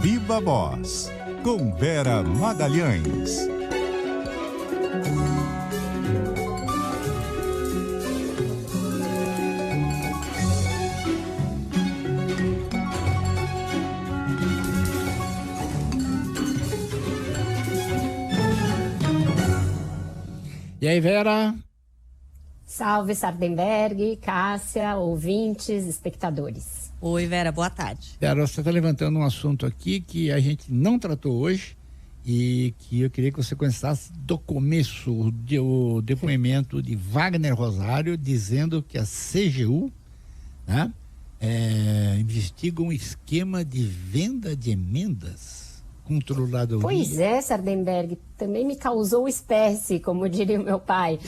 Viva Voz, com Vera Magalhães. E aí, Vera? Salve, Sardenberg, Cássia, ouvintes, espectadores. Oi, Vera, boa tarde. Vera, você está levantando um assunto aqui que a gente não tratou hoje e que eu queria que você começasse do começo, o depoimento de Wagner Rosário, dizendo que a CGU, né, investiga um esquema de venda de emendas controlado. Pois é, Sardenberg, também me causou espécie, como diria o meu pai.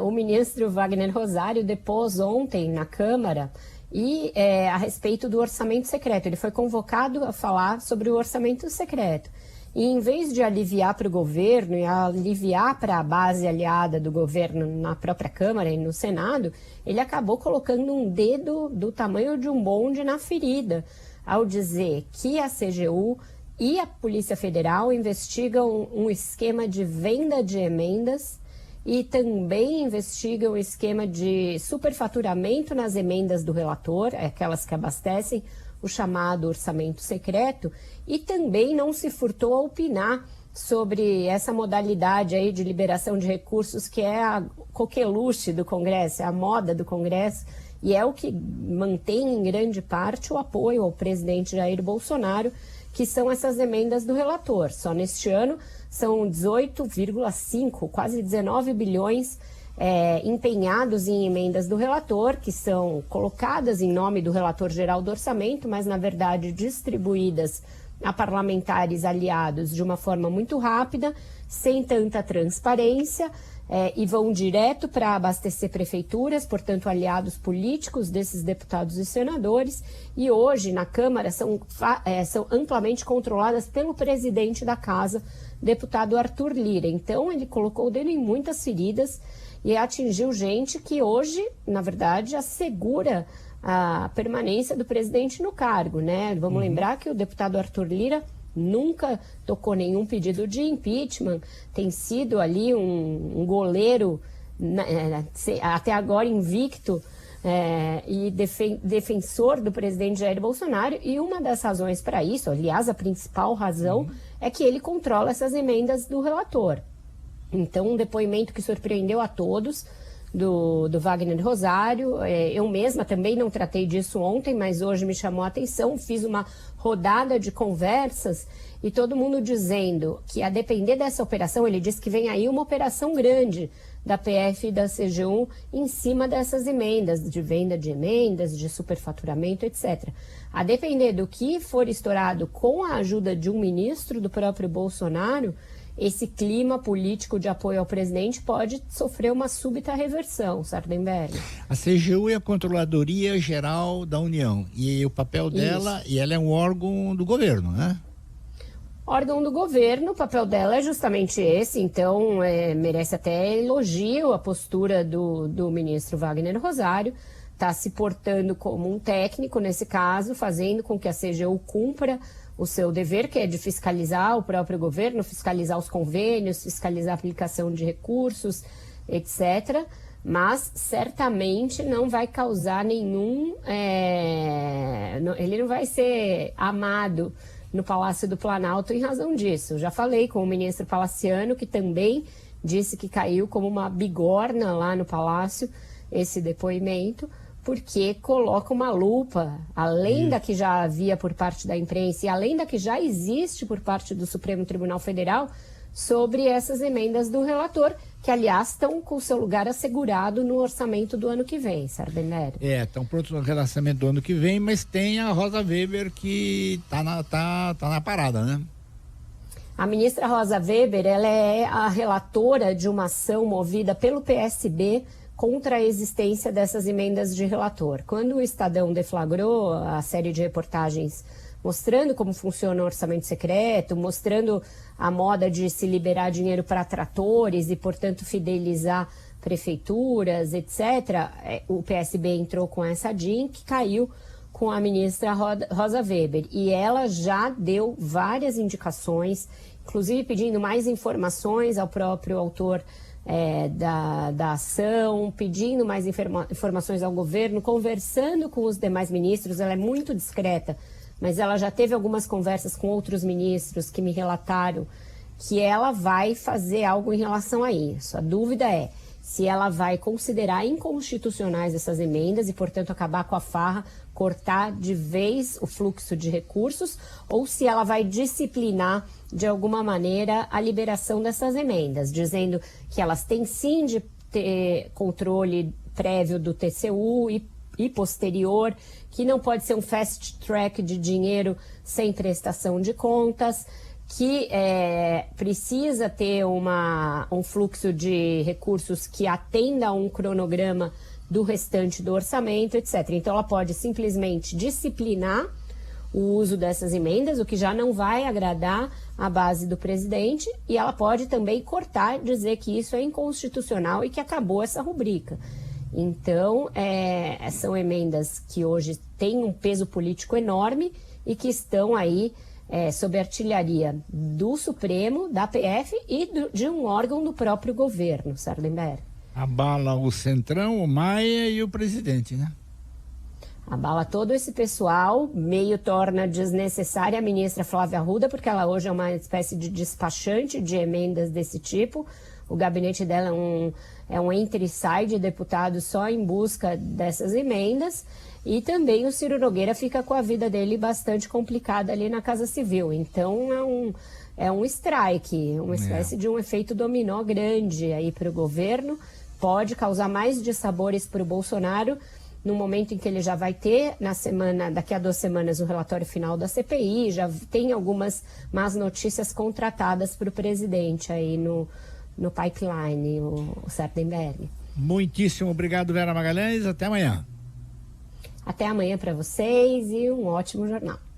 O ministro Wagner Rosário depôs ontem na Câmara e a respeito do orçamento secreto. Ele foi convocado a falar sobre o orçamento secreto. E em vez de aliviar para o governo e aliviar para a base aliada do governo na própria Câmara e no Senado, ele acabou colocando um dedo do tamanho de um bonde na ferida, ao dizer que a CGU e a Polícia Federal investigam um esquema de venda de emendas e também investigam o esquema de superfaturamento nas emendas do relator, aquelas que abastecem o chamado orçamento secreto, e também não se furtou a opinar sobre essa modalidade aí de liberação de recursos que é a coqueluche do Congresso, é a moda do Congresso, e é o que mantém em grande parte o apoio ao presidente Jair Bolsonaro, que são essas emendas do relator. Só neste ano são 18,5, quase 19 bilhões empenhados em emendas do relator, que são colocadas em nome do relator geral do orçamento, mas na verdade distribuídas a parlamentares aliados de uma forma muito rápida, sem tanta transparência, e vão direto para abastecer prefeituras, portanto aliados políticos desses deputados e senadores, e hoje na Câmara são amplamente controladas pelo presidente da Casa, deputado Arthur Lira. Então ele colocou o dedo em muitas feridas e atingiu gente que hoje, na verdade, assegura a permanência do presidente no cargo, né? Vamos lembrar que o deputado Arthur Lira nunca tocou nenhum pedido de impeachment, tem sido ali um goleiro até agora invicto e defensor do presidente Jair Bolsonaro, e uma das razões para isso, aliás, a principal razão, é que ele controla essas emendas do relator. Então, um depoimento que surpreendeu a todos, do Wagner Rosário. Eu mesma também não tratei disso ontem, mas hoje me chamou a atenção, fiz uma rodada de conversas e todo mundo dizendo que, a depender dessa operação, ele disse que vem aí uma operação grande da PF e da CGU em cima dessas emendas, de venda de emendas, de superfaturamento, etc. A depender do que for estourado com a ajuda de um ministro do próprio Bolsonaro, esse clima político de apoio ao presidente pode sofrer uma súbita reversão, Sardenberg. A CGU é a Controladoria Geral da União e o papel dela, e ela é um órgão do governo, né? Órgão do governo, o papel dela é justamente esse, então merece até elogio a postura do ministro Wagner Rosário, está se portando como um técnico nesse caso, fazendo com que a CGU cumpra o seu dever, que é de fiscalizar o próprio governo, fiscalizar os convênios, fiscalizar a aplicação de recursos, etc. Mas certamente não vai causar nenhum... ele não vai ser amado no Palácio do Planalto em razão disso. Já falei com o ministro Palaciano, que também disse que caiu como uma bigorna lá no Palácio esse depoimento, porque coloca uma lupa, além da que já havia por parte da imprensa e além da que já existe por parte do Supremo Tribunal Federal, sobre essas emendas do relator, que, aliás, estão com o seu lugar assegurado no orçamento do ano que vem, Sardenberg. Estão prontos no orçamento do ano que vem, mas tem a Rosa Weber que tá na parada, né? A ministra Rosa Weber, ela é a relatora de uma ação movida pelo PSB contra a existência dessas emendas de relator. Quando o Estadão deflagrou a série de reportagens mostrando como funciona o orçamento secreto, mostrando a moda de se liberar dinheiro para tratores e, portanto, fidelizar prefeituras, etc., o PSB entrou com essa DIN, que caiu com a ministra Rosa Weber. E ela já deu várias indicações, inclusive pedindo mais informações ao próprio autor da ação, pedindo mais informações ao governo, conversando com os demais ministros. Ela é muito discreta, mas ela já teve algumas conversas com outros ministros que me relataram que ela vai fazer algo em relação a isso. A dúvida é se ela vai considerar inconstitucionais essas emendas e, portanto, acabar com a farra, cortar de vez o fluxo de recursos, ou se ela vai disciplinar, de alguma maneira, a liberação dessas emendas, dizendo que elas têm sim de ter controle prévio do TCU e posterior, que não pode ser um fast track de dinheiro sem prestação de contas, que precisa ter um fluxo de recursos que atenda a um cronograma do restante do orçamento, etc. Então, ela pode simplesmente disciplinar o uso dessas emendas, o que já não vai agradar a base do presidente, e ela pode também cortar, dizer que isso é inconstitucional e que acabou essa rubrica. Então, são emendas que hoje têm um peso político enorme e que estão aí sob a artilharia do Supremo, da PF e de um órgão do próprio governo, Sardenberg. Abala o Centrão, o Maia e o presidente, né? Abala todo esse pessoal, meio torna desnecessária a ministra Flávia Arruda, porque ela hoje é uma espécie de despachante de emendas desse tipo. O gabinete dela é um entre e sai de deputados só em busca dessas emendas. E também o Ciro Nogueira fica com a vida dele bastante complicada ali na Casa Civil. Então é um strike, uma espécie de um efeito dominó grande aí para o governo. Pode causar mais dissabores para o Bolsonaro no momento em que ele já vai ter, daqui a 2 semanas, o relatório final da CPI, já tem algumas más notícias contratadas para o presidente aí no pipeline, o Sardenberg. Muitíssimo obrigado, Vera Magalhães. Até amanhã. Até amanhã para vocês e um ótimo jornal.